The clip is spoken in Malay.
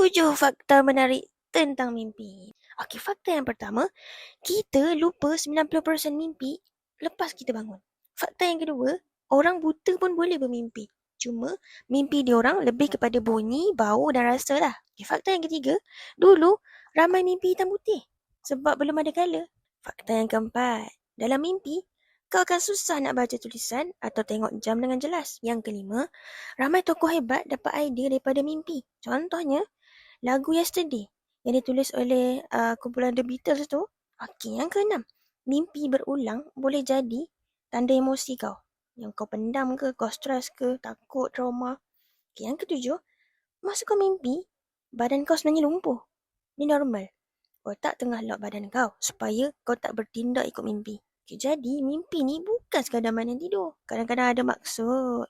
7 fakta menarik tentang mimpi. Okey, fakta yang pertama, kita lupa 90% mimpi lepas kita bangun. Fakta yang kedua, orang buta pun boleh bermimpi. Cuma mimpi diorang lebih kepada bunyi, bau dan rasa lah. Okay, fakta yang ketiga, dulu ramai mimpi hitam putih sebab belum ada colour. Fakta yang keempat, dalam mimpi, kau akan susah nak baca tulisan atau tengok jam dengan jelas. Yang kelima, ramai tokoh hebat dapat idea daripada mimpi. Contohnya, lagu Yesterday yang ditulis oleh kumpulan The Beatles tu. Okey, yang keenam, mimpi berulang boleh jadi tanda emosi kau. Yang kau pendam ke, kau stres ke, takut, trauma. Okey, yang ketujuh, masa kau mimpi, badan kau sebenarnya lumpuh. Ini normal. Otak tengah lock badan kau supaya kau tak bertindak ikut mimpi. Okay, jadi mimpi ni bukan sekadar mainan tidur. Kadang-kadang ada maksud.